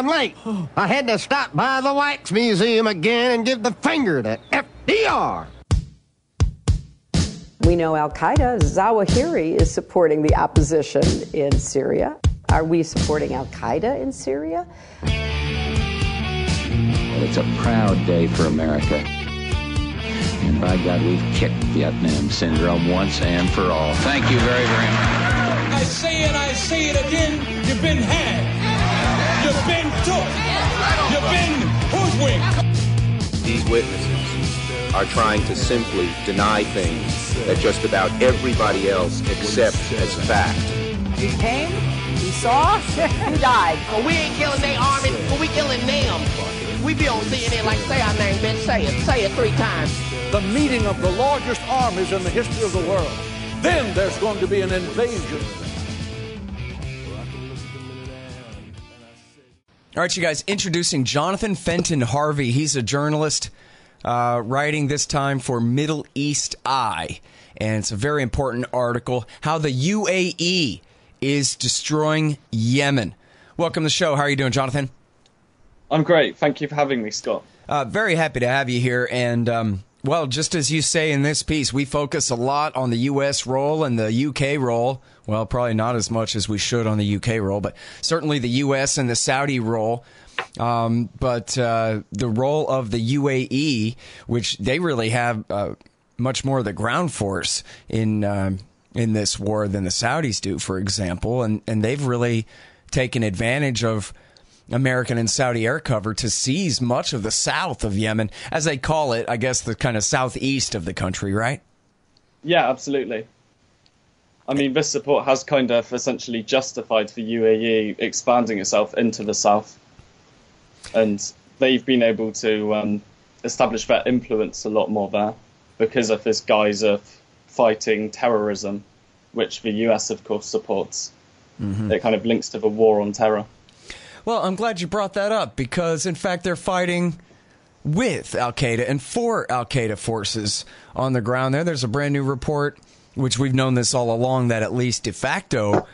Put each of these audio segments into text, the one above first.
I'm late. I had to stop by the Wax Museum again and give the finger to FDR. We know al-Qaeda, Zawahiri, is supporting the opposition in Syria. Are we supporting al-Qaeda in Syria? Well, it's a proud day for America. And by God, we've kicked Vietnam syndrome once and for all. Thank you very, very much. I say it again, you've been had. You've been took. You've been hoodwinked. These witnesses are trying to simply deny things that just about everybody else accepts as fact. He came, he saw, he died. Well, we ain't killing their army, but we killing them. We be on CNN like, say our name, bitch, say it 3 times. The meeting of the largest armies in the history of the world. Then there's going to be an invasion. All right, you guys, introducing Jonathan Fenton-Harvey. He's a journalist writing this time for Middle East Eye. And it's a very important article, How the UAE is Destroying Yemen. Welcome to the show. How are you doing, Jonathan? I'm great. Thank you for having me, Scott. Very happy to have you here. And, well, just as you say in this piece, we focus a lot on the U.S. role and the UK role. Well, probably not as much as we should on the UK role, but certainly the U.S. and the Saudi role. But the role of the UAE, which they really have much more of the ground force in this war than the Saudis do, for example. And they've really taken advantage of American and Saudi air cover to seize much of the south of Yemen, as they call it, I guess the kind of southeast of the country, right? Yeah, absolutely. I mean, this support has kind of essentially justified the UAE expanding itself into the south. And they've been able to establish their influence a lot more there because of this guise of fighting terrorism, which the US, of course, supports. Mm-hmm. It kind of links to the war on terror. Well, I'm glad you brought that up because, in fact, they're fighting with al-Qaeda and for al-Qaeda forces on the ground there. There's a brand new report, which we've known this all along, that at least de facto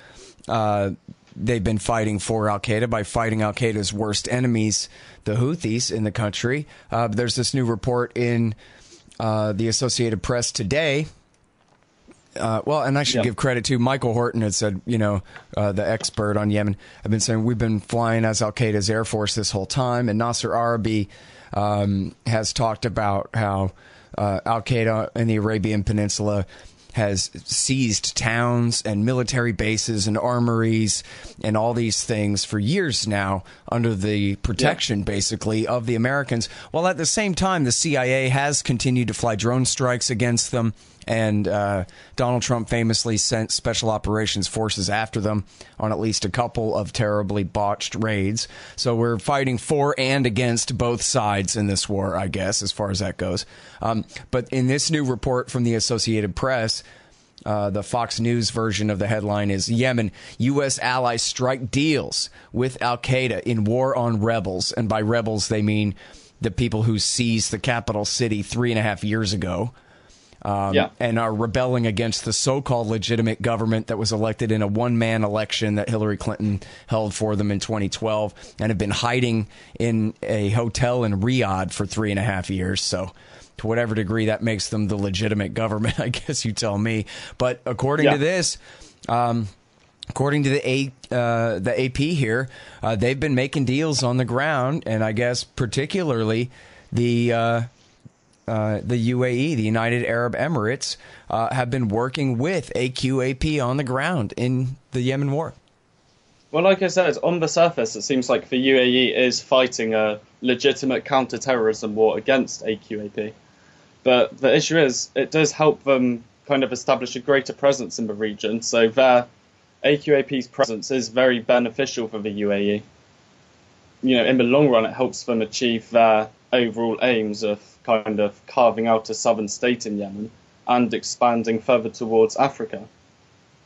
they've been fighting for al-Qaeda by fighting al-Qaeda's worst enemies, the Houthis in the country. There's this new report in the Associated Press today. Well, and I should give credit to Michael Horton had said, the expert on Yemen. I've been saying we've been flying as al-Qaeda's air force this whole time. And Nasser Araby has talked about how al-Qaeda in the Arabian Peninsula has seized towns and military bases and armories and all these things for years now under the protection, basically, of the Americans. While at the same time, the CIA has continued to fly drone strikes against them. And Donald Trump famously sent special operations forces after them on at least a couple of terribly botched raids. So we're fighting for and against both sides in this war, I guess, as far as that goes. But in this new report from the Associated Press, the Fox News version of the headline is Yemen, U.S. allies strike deals with al-Qaeda in war on rebels. And by rebels, they mean the people who seized the capital city 3.5 years ago. And are rebelling against the so-called legitimate government that was elected in a one-man election that Hillary Clinton held for them in 2012 and have been hiding in a hotel in Riyadh for 3.5 years. So to whatever degree that makes them the legitimate government, I guess you tell me. But according to this, according to the AP here, they've been making deals on the ground, and I guess particularly the UAE, the United Arab Emirates, have been working with AQAP on the ground in the Yemen war. Well, like I said, on the surface, it seems like the UAE is fighting a legitimate counter-terrorism war against AQAP. But the issue is, it does help them kind of establish a greater presence in the region. So their AQAP's presence is very beneficial for the UAE. In the long run, it helps them achieve their overall aims of kind of carving out a southern state in Yemen and expanding further towards Africa.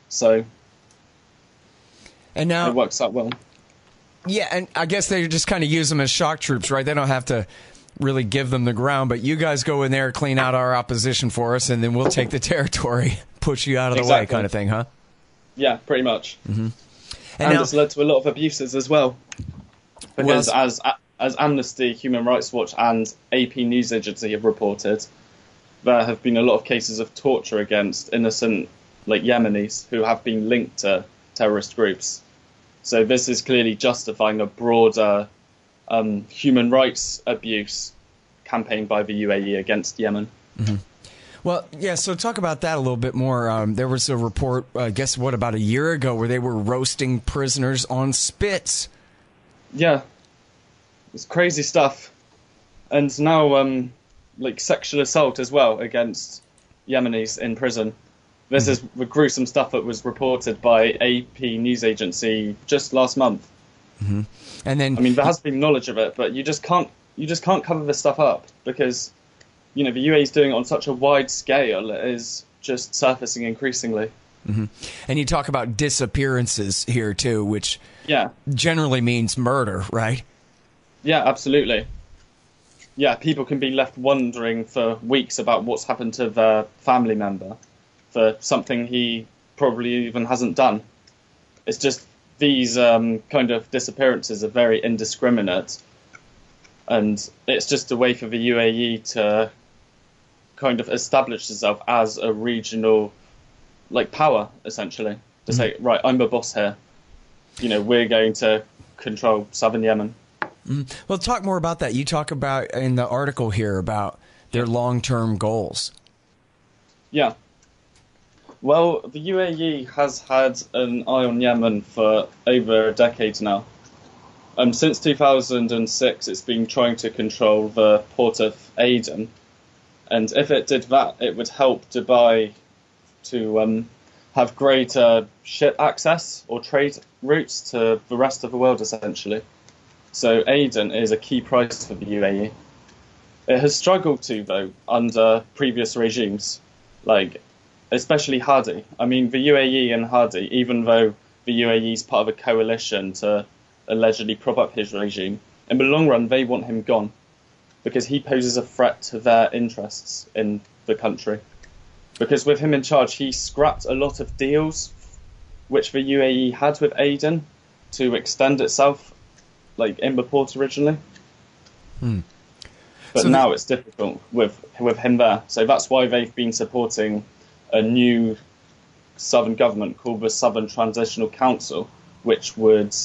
So and now it works out well. Yeah, and I guess they just kind of use them as shock troops, right? They don't have to really give them the ground, but you guys go in there, clean out our opposition for us, and then we'll take the territory, push you out of the way kind of thing, huh? Yeah, pretty much. Mm-hmm. And it's led to a lot of abuses as well. Because as Amnesty, Human Rights Watch, and AP News Agency have reported, there have been a lot of cases of torture against innocent, like Yemenis, who have been linked to terrorist groups. So this is clearly justifying a broader human rights abuse campaign by the UAE against Yemen. Mm-hmm. Well, yeah, so talk about that a little bit more. There was a report, about a year ago, where they were roasting prisoners on spits. Yeah, it's crazy stuff. And now, sexual assault as well against Yemenis in prison. This is the gruesome stuff that was reported by AP News Agency just last month. Mm-hmm. And then, I mean, there has been knowledge of it, but you just can't cover this stuff up because, the UAE is doing it on such a wide scale. It is just surfacing increasingly. Mm-hmm. And you talk about disappearances here too, which generally means murder, right? Yeah, absolutely. Yeah, people can be left wondering for weeks about what's happened to their family member for something he probably even hasn't done. It's just these kind of disappearances are very indiscriminate, and it's just a way for the UAE to kind of establish itself as a regional power, essentially, to say, right, I'm the boss here. We're going to control southern Yemen. Mm-hmm. Well, talk more about that. You talk about in the article here about their long-term goals. Yeah. Well, the UAE has had an eye on Yemen for over a decade now. Since 2006, it's been trying to control the port of Aden. And if it did that, it would help Dubai to have greater ship access or trade routes to the rest of the world, essentially. So Aden is a key prize for the UAE. It has struggled to, though, under previous regimes, especially Hadi. I mean, the UAE and Hadi, even though the UAE is part of a coalition to allegedly prop up his regime, in the long run, they want him gone because he poses a threat to their interests in the country. Because with him in charge, he scrapped a lot of deals which the UAE had with Aden to extend itself, in the port originally. But so now it's difficult with him there. So that's why they've been supporting a new southern government called the Southern Transitional Council, which would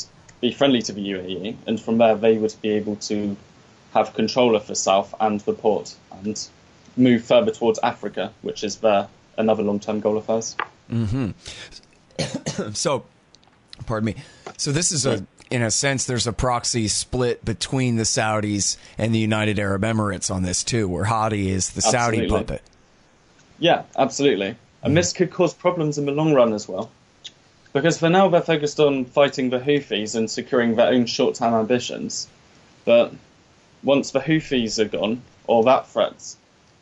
be friendly to the UAE, and from there they would be able to have control of the south and the port and move further towards Africa, which is another long-term goal of theirs. Mm-hmm. So, pardon me. So this is in a sense, there's a proxy split between the Saudis and the United Arab Emirates on this too, where Hadi is the Saudi puppet. Yeah, absolutely. And this could cause problems in the long run as well. Because for now they're focused on fighting the Houthis and securing their own short-term ambitions. But once the Houthis are gone, or that threat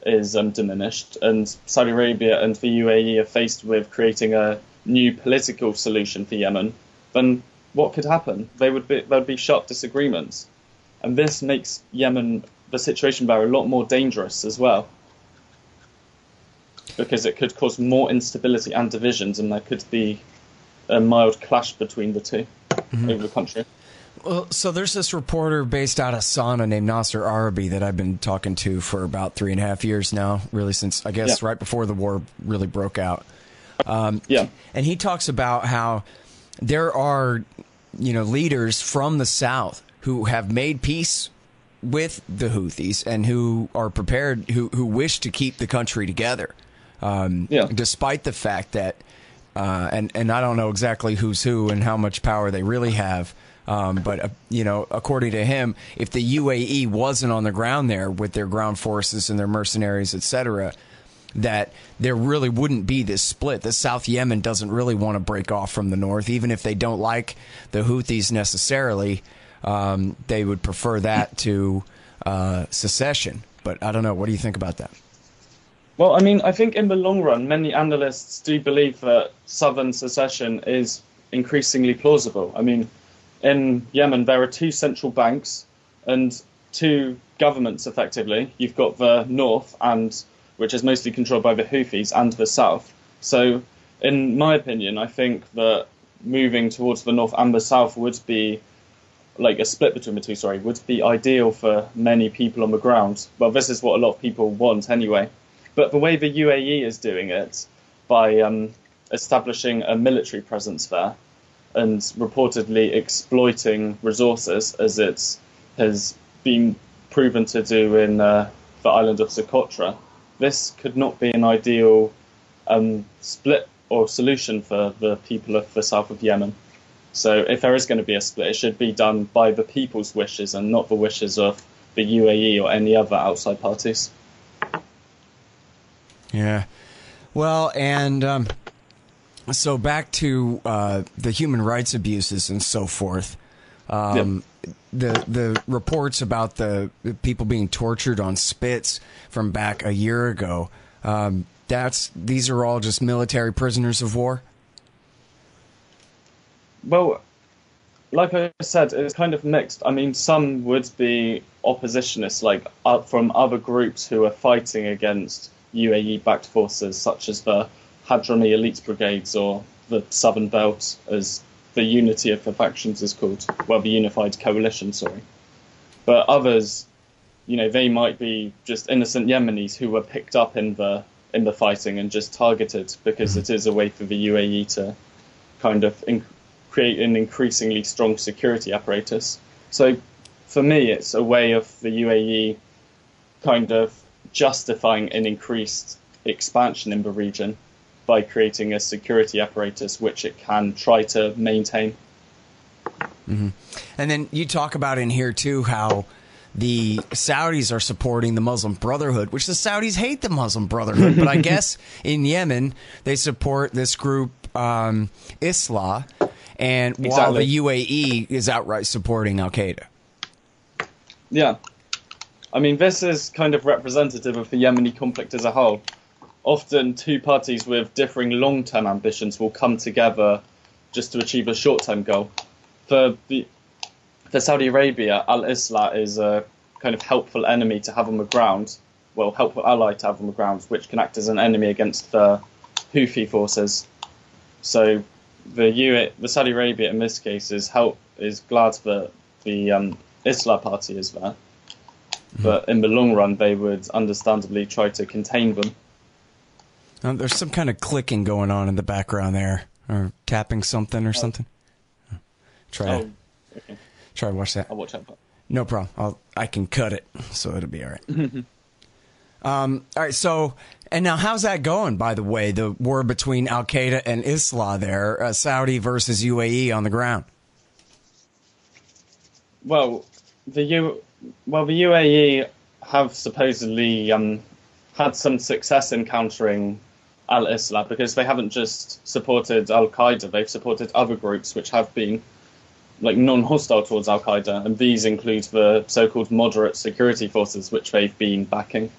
is diminished, and Saudi Arabia and the UAE are faced with creating a new political solution for Yemen, then what could happen? There'd be sharp disagreements. And this makes Yemen, the situation there, a lot more dangerous as well. Because it could cause more instability and divisions, and there could be a mild clash between the two over the country. Well, so there's this reporter based out of Sana named Nasser Araby that I've been talking to for about 3.5 years now, really since, I guess, right before the war really broke out. And he talks about how there are, leaders from the South who have made peace with the Houthis and who are prepared, who wish to keep the country together, despite the fact that, and I don't know exactly who's who and how much power they really have. But, according to him, if the UAE wasn't on the ground there with their ground forces and their mercenaries, etc., that there really wouldn't be this split. The South Yemen doesn't really want to break off from the North, even if they don't like the Houthis necessarily. They would prefer that to secession. But I don't know. What do you think about that? Well, I mean, I think in the long run, many analysts do believe that southern secession is increasingly plausible. I mean, in Yemen, there are two central banks and two governments, effectively. You've got the north, which is mostly controlled by the Houthis, and the south. So, in my opinion, I think that moving towards the north and the south would be like a split between the two, would be ideal for many people on the ground. Well, this is what a lot of people want anyway. But the way the UAE is doing it, by establishing a military presence there and reportedly exploiting resources, as it has been proven to do in the island of Socotra, this could not be an ideal split or solution for the people of the south of Yemen. So if there is going to be a split, it should be done by the people's wishes and not the wishes of the UAE or any other outside parties. Yeah. Well, and so back to the human rights abuses and so forth. The reports about the people being tortured on spits from back a year ago, these are all just military prisoners of war? Well, like I said, it's kind of mixed. I mean, some would be oppositionists, like from other groups who are fighting against UAE-backed forces, such as the Hadrami Elite Brigades or the Southern Belt, as the unity of the factions is called. Well, the Unified Coalition, sorry. But others, they might be just innocent Yemenis who were picked up in the fighting and just targeted because it is a way for the UAE to kind of create an increasingly strong security apparatus. So for me, it's a way of the UAE kind of justifying an increased expansion in the region by creating a security apparatus which it can try to maintain. Mm-hmm. And then you talk about in here, too, how the Saudis are supporting the Muslim Brotherhood, which the Saudis hate the Muslim Brotherhood. But I guess in Yemen, they support this group, Islah, and while the UAE is outright supporting al-Qaeda. Yeah. I mean, this is kind of representative of the Yemeni conflict as a whole. Often two parties with differing long-term ambitions will come together just to achieve a short-term goal. For Saudi Arabia, al-Islah is a kind of helpful enemy to have on the ground, well, helpful ally to have on the ground, which can act as an enemy against the Houthi forces. So the Saudi Arabia in this case is glad that the Islah party is there. But in the long run, they would understandably try to contain them. There's some kind of clicking going on in the background there, or tapping something or something. Try to watch that. I'll watch that. No problem. I can cut it, so it'll be all right. All right. So, and now how's that going? By the way, the war between al-Qaeda and Islah there, Saudi versus UAE on the ground. Well, the UAE have supposedly had some success in countering al-Islah because they haven't just supported al-Qaeda, they've supported other groups which have been like non-hostile towards al-Qaeda, and these include the so-called moderate security forces which they've been backing.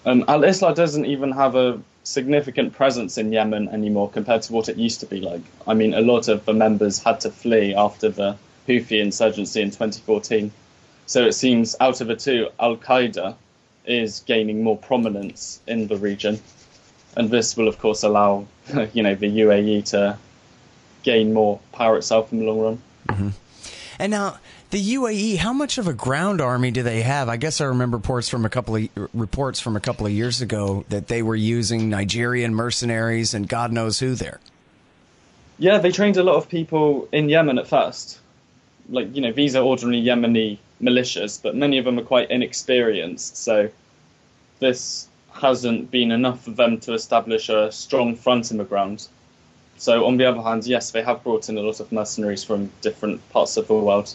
Al-Islah doesn't even have a significant presence in Yemen anymore compared to what it used to be like. I mean, a lot of the members had to flee after the Houthi insurgency in 2014. So it seems out of the two, al-Qaeda is gaining more prominence in the region. And this will, of course, allow the UAE to gain more power itself in the long run. Mm-hmm. And now, the UAE, how much of a ground army do they have? I guess I remember reports from a couple of years ago that they were using Nigerian mercenaries and God knows who there. Yeah, they trained a lot of people in Yemen at first. These are ordinary Yemeni militias, but many of them are quite inexperienced. So this hasn't been enough for them to establish a strong front in the ground. So on the other hand, yes, they have brought in a lot of mercenaries from different parts of the world.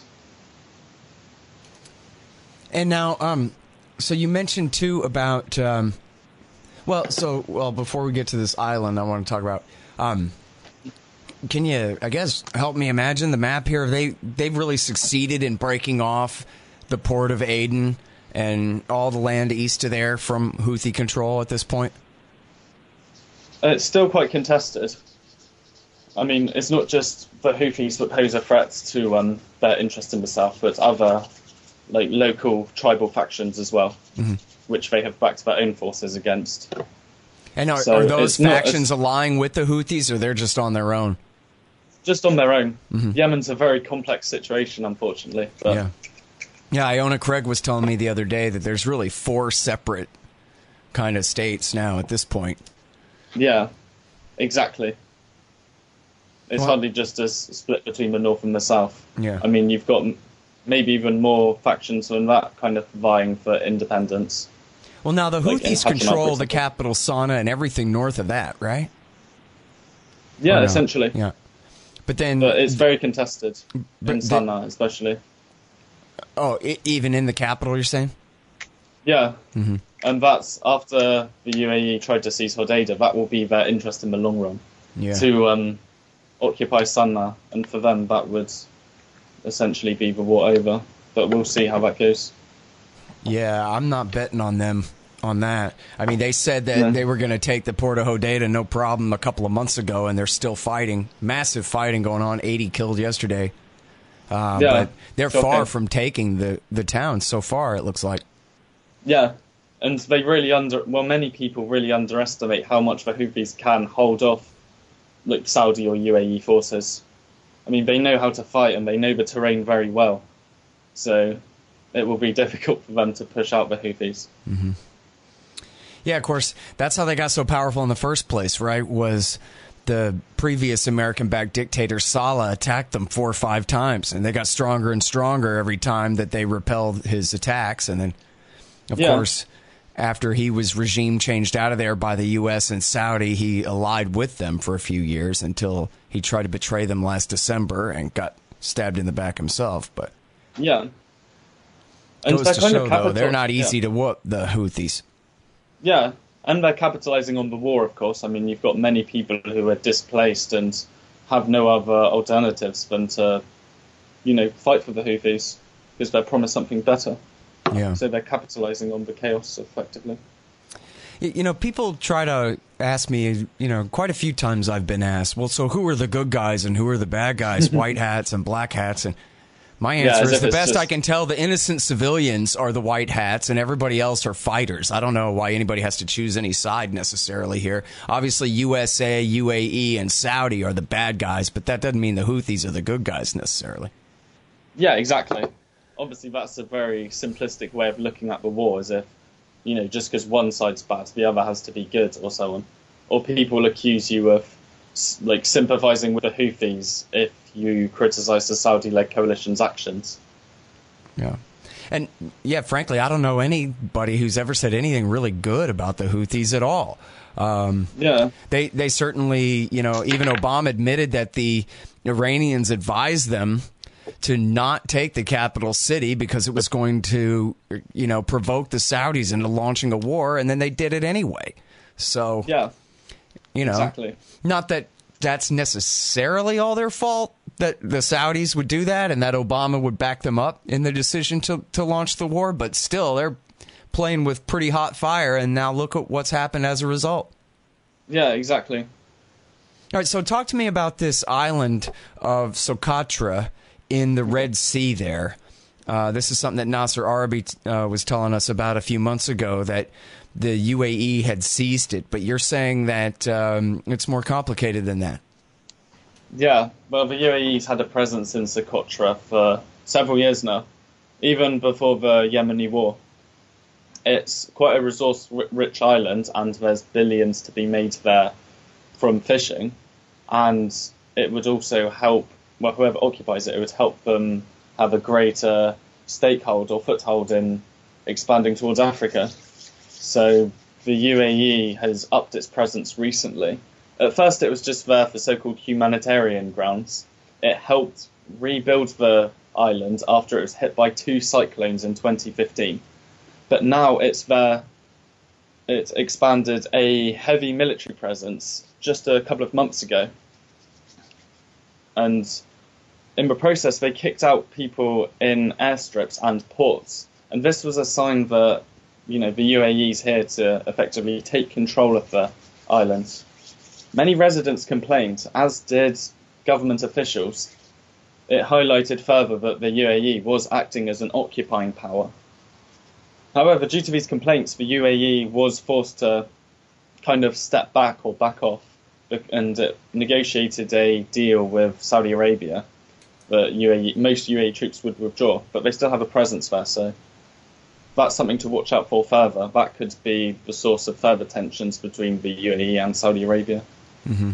And now, so you mentioned too about, before we get to this island, I want to talk about, can you, I guess, help me imagine the map here? They've really succeeded in breaking off the port of Aden and all the land east of there from Houthi control at this point? It's still quite contested. I mean, it's not just the Houthis that pose a threat to their interest in the south, but other local tribal factions as well, mm-hmm. which they have backed their own forces against. And are those factions allying with the Houthis, or they're just on their own? just on their own. Yemen's a very complex situation, unfortunately. But Yeah, Iona Craig was telling me the other day that there's really 4 separate kind of states now at this point. Yeah, exactly. It's hardly just a split between the north and the south. Yeah. I mean, you've got maybe even more factions than that kind of vying for independence. Well, now the Like Houthis control the capital Sana'a and everything north of that, right? Yeah, essentially. Yeah. But it's very contested in Sana'a, especially. Oh, even in the capital, you're saying? Yeah. And that's after the UAE tried to seize Hodeidah. That will be their interest in the long run. Yeah. To occupy Sana'a, and for them that would essentially be the war over. But we'll see how that goes. Yeah, I'm not betting on them on that. I mean, they said that they were going to take the port of Hodeidah, no problem, a couple of months ago, and they're still fighting. Massive fighting going on. 80 killed yesterday. But they're far from taking the town so far, it looks like. Yeah, and they really many people really underestimate how much the Houthis can hold off like Saudi or UAE forces. I mean, they know how to fight and they know the terrain very well. So it will be difficult for them to push out the Houthis. Yeah, of course, that's how they got so powerful in the first place, right? Was the previous American-backed dictator Saleh attacked them 4 or 5 times, and they got stronger and stronger every time that they repelled his attacks. And then, of course, after he was regime changed out of there by the U.S. and Saudi, he allied with them for a few years until he tried to betray them last December and got stabbed in the back himself. But and goes to show, though, they're not easy to whoop, the Houthis. Yeah, and they're capitalizing on the war, of course. I mean, you've got many people who are displaced and have no other alternatives than to, fight for the Houthis because they're promised something better. Yeah. So they're capitalizing on the chaos, effectively. People try to ask me, quite a few times I've been asked, well, so who are the good guys and who are the bad guys, white hats and black hats? And my answer is the best I can tell, the innocent civilians are the white hats and everybody else are fighters. I don't know why anybody has to choose any side necessarily here. Obviously, USA, UAE, and Saudi are the bad guys, but that doesn't mean the Houthis are the good guys necessarily. Yeah, exactly. Obviously, that's a very simplistic way of looking at the war, as if, just because one side's bad, the other has to be good, or so on. Or people accuse you of, sympathizing with the Houthis if you criticize the Saudi-led coalition's actions. Yeah. And, frankly, I don't know anybody who's ever said anything really good about the Houthis at all. They certainly, even Obama admitted that the Iranians advised them to not take the capital city because it was going to, provoke the Saudis into launching a war, and then they did it anyway. So, exactly. Not that that's necessarily all their fault that the Saudis would do that and that Obama would back them up in the decision to launch the war, but still, they're playing with pretty hot fire, and now look at what's happened as a result. Yeah, exactly. All right, so talk to me about this island of Socotra in the Red Sea there. This is something that Nasser Araby was telling us about a few months ago, that the UAE had seized it, but you're saying that it's more complicated than that. Yeah, well, the UAE's had a presence in Socotra for several years now, even before the Yemeni war. It's quite a resource-rich island, and there's billions to be made there from fishing, and it would also help, well, whoever occupies it, it would help them have a greater stakehold or foothold in expanding towards Africa. So the UAE has upped its presence recently. At first, it was just there for so-called humanitarian grounds. It helped rebuild the island after it was hit by 2 cyclones in 2015. But now it's there. It expanded a heavy military presence just a couple of months ago. And in the process, they kicked out people in airstrips and ports. And this was a sign that, the UAE's here to effectively take control of the island. Many residents complained, as did government officials. It highlighted further that the UAE was acting as an occupying power. However, due to these complaints, the UAE was forced to kind of step back or back off and it negotiated a deal with Saudi Arabia that most UAE troops would withdraw, but they still have a presence there, so that's something to watch out for further. That could be the source of further tensions between the UAE and Saudi Arabia. Mm-hmm.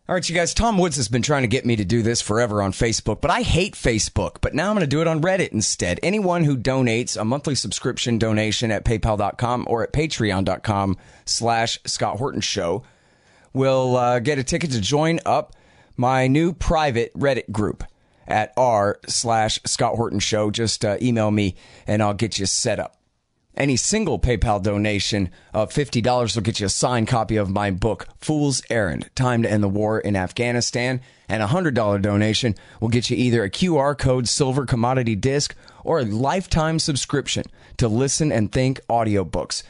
All right, you guys, Tom Woods has been trying to get me to do this forever on Facebook, but I hate Facebook. But now I'm going to do it on Reddit instead. Anyone who donates a monthly subscription donation at paypal.com or at patreon.com/Scott Horton Show will get a ticket to join up my new private Reddit group at r/Scott Horton Show. Just email me and I'll get you set up. Any single PayPal donation of $50 will get you a signed copy of my book, Fool's Errand, Time to End the War in Afghanistan. And a $100 donation will get you either a QR code silver commodity disc or a lifetime subscription to Listen and Think audiobooks.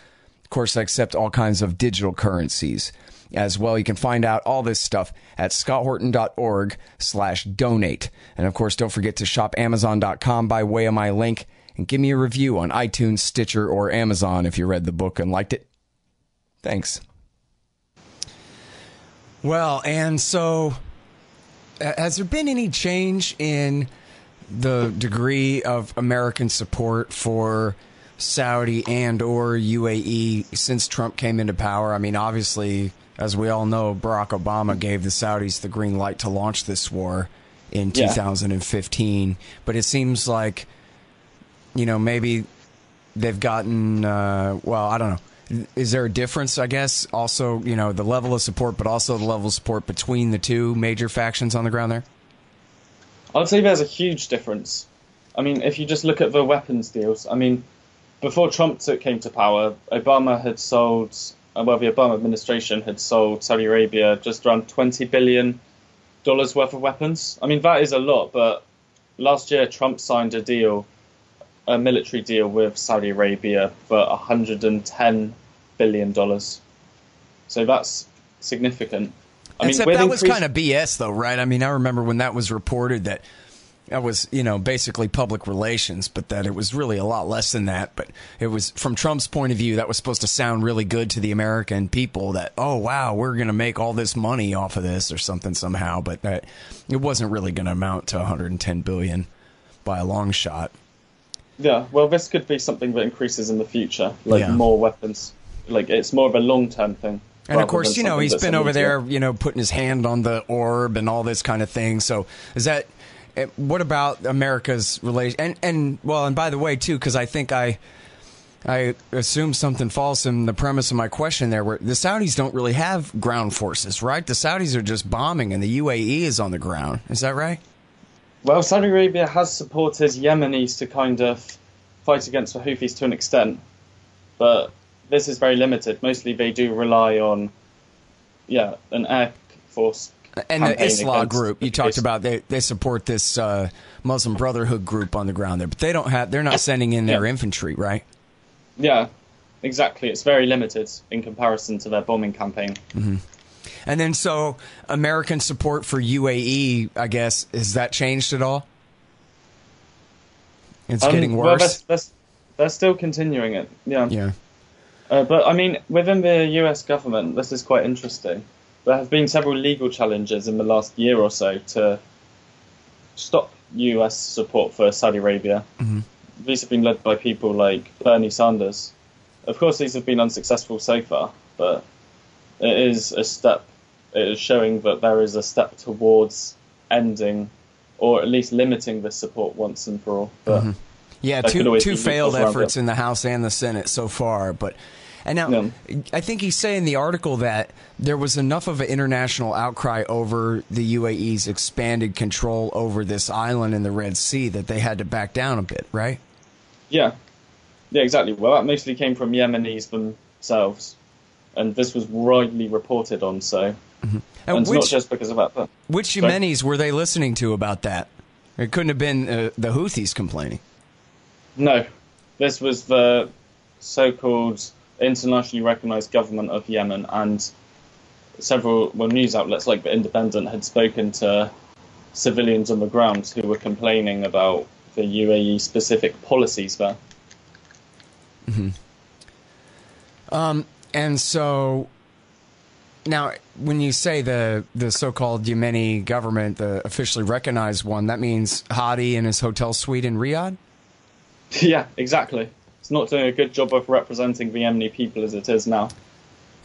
Of course, I accept all kinds of digital currencies as well. You can find out all this stuff at scotthorton.org/donate. And of course, don't forget to shop Amazon.com by way of my link. And give me a review on iTunes, Stitcher, or Amazon if you read the book and liked it. Thanks. Well, and so has there been any change in the degree of American support for Saudi and or UAE since Trump came into power? I mean, obviously, as we all know, Barack Obama gave the Saudis the green light to launch this war in 2015. But it seems like, you know, maybe they've gotten, well, I don't know. Is there a difference, I guess? Also, you know, the level of support, but also the level of support between the two major factions on the ground there? I'd say there's a huge difference. I mean, if you just look at the weapons deals, I mean, before Trump came to power, Obama had sold, well, the Obama administration had sold Saudi Arabia just around $20 billion worth of weapons. I mean, that is a lot, but last year Trump signed a military deal with Saudi Arabia for $110 billion. So that's significant. I mean, that was kind of BS, though, right? I mean, I remember when that was reported that was, you know, basically public relations, but that it was really a lot less than that. But it was, from Trump's point of view, that was supposed to sound really good to the American people that, oh, wow, we're going to make all this money off of this or something somehow. But that it wasn't really going to amount to $110 billion by a long shot. Yeah, well, this could be something that increases in the future, like more weapons. Like, it's more of a long-term thing. And of course, you know, he's been over there, you know, putting his hand on the orb and all this kind of thing. So is that, what about America's relation? And well, and by the way, too, because I think I assumed something false in the premise of my question there, where the Saudis don't really have ground forces, right? The Saudis are just bombing and the UAE is on the ground. Is that right? Well, Saudi Arabia has supported Yemenis to kind of fight against the Houthis to an extent, but this is very limited. Mostly they do rely on, an air force. And the Islah group you talked about, they support this Muslim Brotherhood group on the ground there, but they're not sending in their infantry, right? Yeah, exactly. It's very limited in comparison to their bombing campaign. Mm-hmm. And then, so American support for UAE, I guess, has that changed at all? It's getting worse. Well, they're still continuing it. Yeah. Yeah. But I mean, within the US government, this is quite interesting. There have been several legal challenges in the last year or so to stop US support for Saudi Arabia. Mm-hmm. These have been led by people like Bernie Sanders. Of course, these have been unsuccessful so far, but it is a step. It is showing that there is a step towards ending, or at least limiting this support once and for all. But yeah, two failed efforts in the House and the Senate so far. And now, I think he's saying in the article that there was enough of an international outcry over the UAE's expanded control over this island in the Red Sea that they had to back down a bit, right? Yeah, exactly. Well, that mostly came from Yemenis themselves. And this was widely reported on, so... Mm-hmm. And it's not just because of that. But, which Yemenis were they listening to about that? It couldn't have been the Houthis complaining. No. This was the so-called internationally recognized government of Yemen, and several news outlets like The Independent had spoken to civilians on the ground who were complaining about the UAE-specific policies there. Mm-hmm. And so Now, when you say the so-called Yemeni government, the officially recognized one, that means Hadi in his hotel suite in Riyadh? Yeah, exactly. It's not doing a good job of representing the Yemeni people as it is now.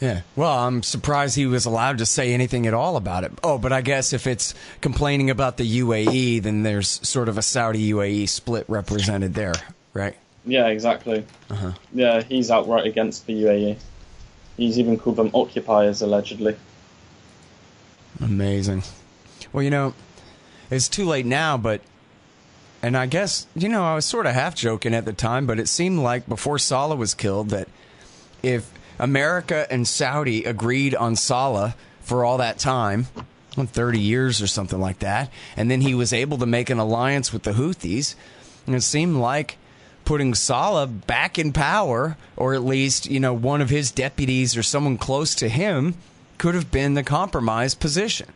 Yeah. Well, I'm surprised he was allowed to say anything at all about it. Oh, but I guess if it's complaining about the UAE, then there's sort of a Saudi-UAE split represented there, right? Yeah, exactly. Uh-huh. Yeah, he's outright against the UAE. He's even called them occupiers, allegedly. Amazing. Well, it's too late now, but... And I guess, I was sort of half joking at the time, but it seemed like before Saleh was killed that if America and Saudi agreed on Saleh for all that time, 30 years or something like that, and then he was able to make an alliance with the Houthis, and it seemed like putting Saleh back in power, or at least, one of his deputies or someone close to him could have been the compromise position.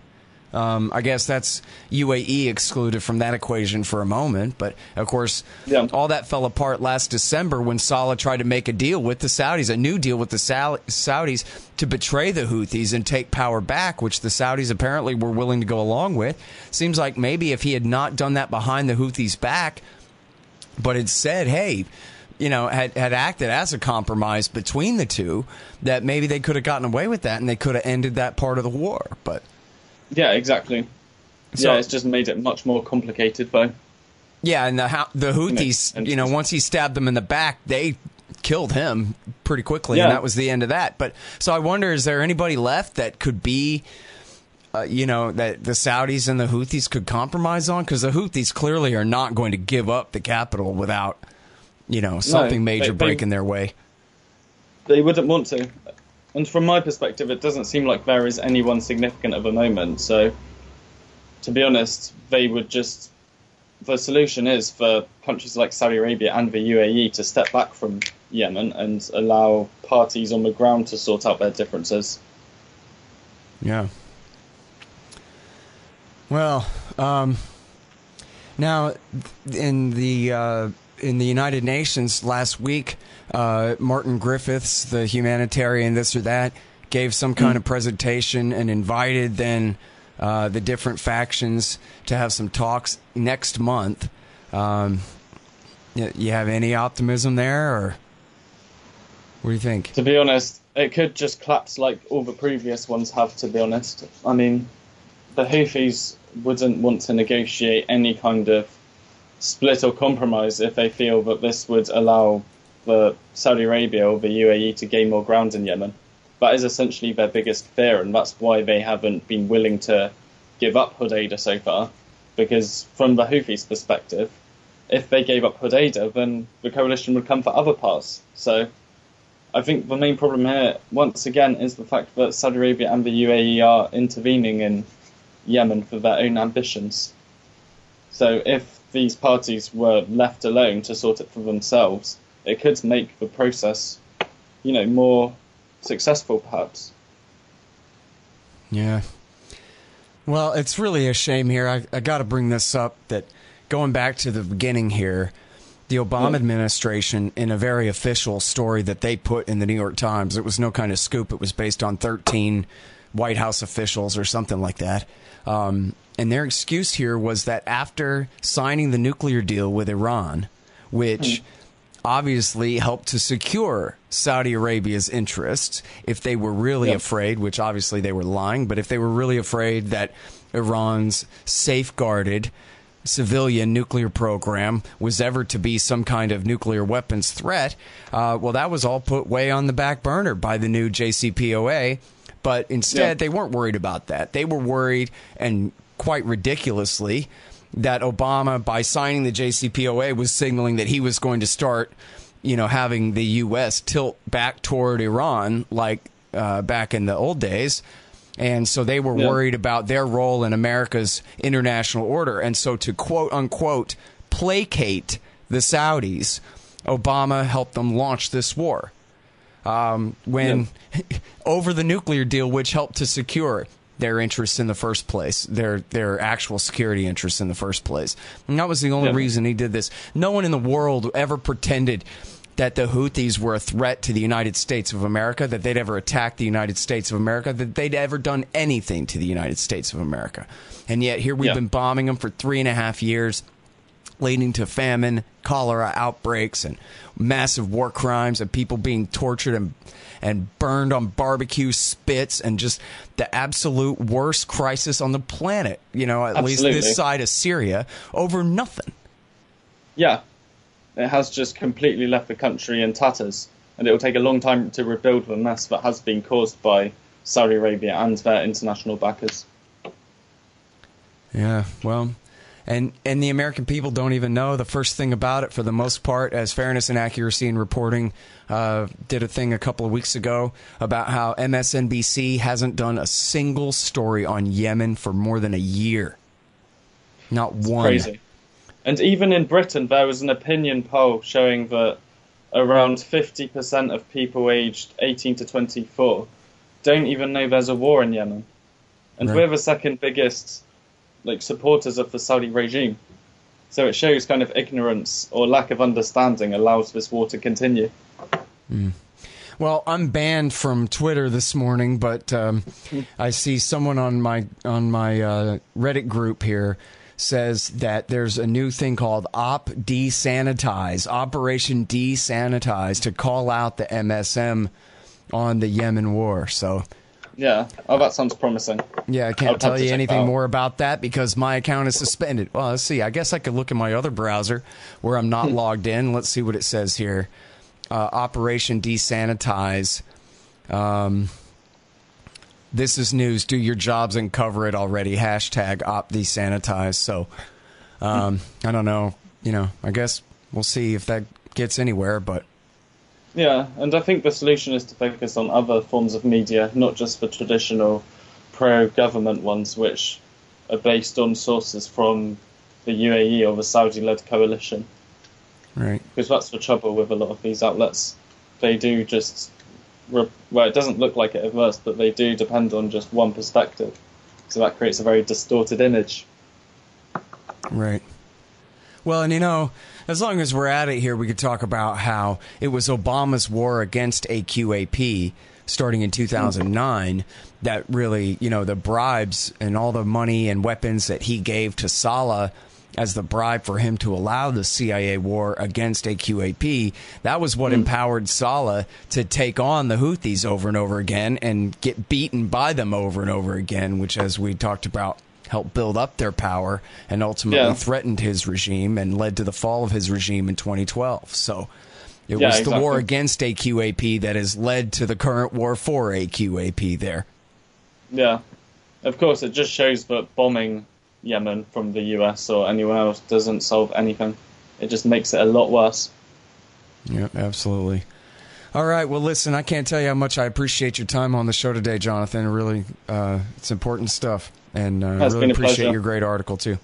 I guess that's UAE excluded from that equation for a moment. But, of course, all that fell apart last December when Saleh tried to make a deal with the Saudis, a new deal with the Saudis to betray the Houthis and take power back, which the Saudis apparently were willing to go along with. Seems like maybe if he had not done that behind the Houthis' back, but had said, hey, had acted as a compromise between the two, that maybe they could have gotten away with that and they could have ended that part of the war. But... Yeah, exactly. So, it's just made it much more complicated, though. Yeah, and the Houthis, once he stabbed them in the back, they killed him pretty quickly, and that was the end of that. But so I wonder, is there anybody left that could be, that the Saudis and the Houthis could compromise on? Because the Houthis clearly are not going to give up the capital without, something major breaking their way. They wouldn't want to. And from my perspective, it doesn't seem like there is anyone significant at the moment. So, to be honest, the solution is for countries like Saudi Arabia and the UAE to step back from Yemen and allow parties on the ground to sort out their differences. Yeah. Well, now in the United Nations last week, Martin Griffiths, the humanitarian this or that, gave some kind of presentation and invited then the different factions to have some talks next month. You have any optimism there, or what do you think? To be honest, it could just collapse like all the previous ones have, to be honest. I mean, the Houthis wouldn't want to negotiate any kind of split or compromise if they feel that this would allow the Saudi Arabia or the UAE to gain more ground in Yemen. That is essentially their biggest fear, and that's why they haven't been willing to give up Hodeidah so far. Because from the Houthis' perspective, if they gave up Hodeidah, then the coalition would come for other parts. So I think the main problem here, once again, is the fact that Saudi Arabia and the UAE are intervening in Yemen for their own ambitions. So if these parties were left alone to sort it for themselves, it could make the process, more successful, perhaps. Yeah. Well, it's really a shame here. I got to bring this up, that going back to the beginning here, the Obama administration, in a very official story that they put in the New York Times, it was no kind of scoop. It was based on 13 White House officials or something like that. And their excuse here was that after signing the nuclear deal with Iran, which obviously helped to secure Saudi Arabia's interests, if they were really afraid, which obviously they were lying, but if they were really afraid that Iran's safeguarded civilian nuclear program was ever to be some kind of nuclear weapons threat, well, that was all put way on the back burner by the new JCPOA. But instead, they weren't worried about that. They were worried, and quite ridiculously, that Obama, by signing the JCPOA, was signaling that he was going to start, having the U.S. tilt back toward Iran like back in the old days. And so they were worried about their role in America's international order. And so to quote-unquote placate the Saudis, Obama helped them launch this war. When over the nuclear deal, which helped to secure their interests in the first place, their actual security interests in the first place. And that was the only reason he did this. No one in the world ever pretended that the Houthis were a threat to the United States of America, that they'd ever attacked the United States of America, that they'd ever done anything to the United States of America. And yet here we've been bombing them for 3.5 years, leading to famine, cholera outbreaks, and massive war crimes, and people being tortured and burned on barbecue spits, and just the absolute worst crisis on the planet, at least this side of Syria, over nothing. Yeah. It has just completely left the country in tatters, and it will take a long time to rebuild the mess that has been caused by Saudi Arabia and their international backers. Yeah, well, and the American people don't even know the first thing about it for the most part, as Fairness and Accuracy in Reporting did a thing a couple of weeks ago about how MSNBC hasn't done a single story on Yemen for more than a year. Not one. It's crazy. And even in Britain, there was an opinion poll showing that around 50% of people aged 18 to 24 don't even know there's a war in Yemen. And we're the second biggest supporters of the Saudi regime. So it shows kind of ignorance or lack of understanding allows this war to continue. Well, I'm banned from Twitter this morning, but I see someone on my Reddit group here says that there's a new thing called Desanitize, Operation Desanitize, to call out the MSM on the Yemen war. So, yeah, that sounds promising. Yeah, I can't tell you anything more about that because my account is suspended. Well, let's see. I guess I could look in my other browser where I'm not logged in. Let's see what it says here. Operation Desanitize. This is news. Do your jobs and cover it already. Hashtag #Desanitize. So, I don't know. I guess we'll see if that gets anywhere. But yeah, and I think the solution is to focus on other forms of media, not just the traditional pro-government ones, which are based on sources from the UAE or the Saudi-led coalition. Right. Because that's the trouble with a lot of these outlets. They do just... Well, it doesn't look like it at first, but they do depend on just one perspective. So that creates a very distorted image. Right. Well, and as long as we're at it here, we could talk about how it was Obama's war against AQAP starting in 2009 that really, the bribes and all the money and weapons that he gave to Saleh as the bribe for him to allow the CIA war against AQAP, that was what empowered Saleh to take on the Houthis over and over again and get beaten by them over and over again, which, as we talked about, helped build up their power and ultimately threatened his regime and led to the fall of his regime in 2012. So it was the war against AQAP that has led to the current war for AQAP there. Yeah. Of course, it just shows that bombing Yemen from the US or anyone else doesn't solve anything. It just makes it a lot worse. Yeah, absolutely. All right, well, listen, I can't tell you how much I appreciate your time on the show today, Jonathan. Really, it's important stuff, and I really appreciate your great article, too.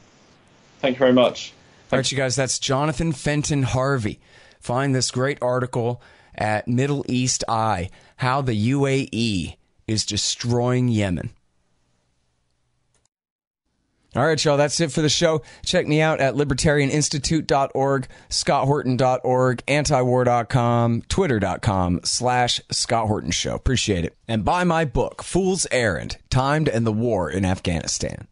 Thank you very much. All right, you guys, that's Jonathan Fenton-Harvey. Find this great article at Middle East Eye, How the UAE is Destroying Yemen. All right, y'all, that's it for the show. Check me out at libertarianinstitute.org, scotthorton.org, antiwar.com, twitter.com/Scott Horton Show. Appreciate it. And buy my book, Fool's Errand, Time to End the War in Afghanistan.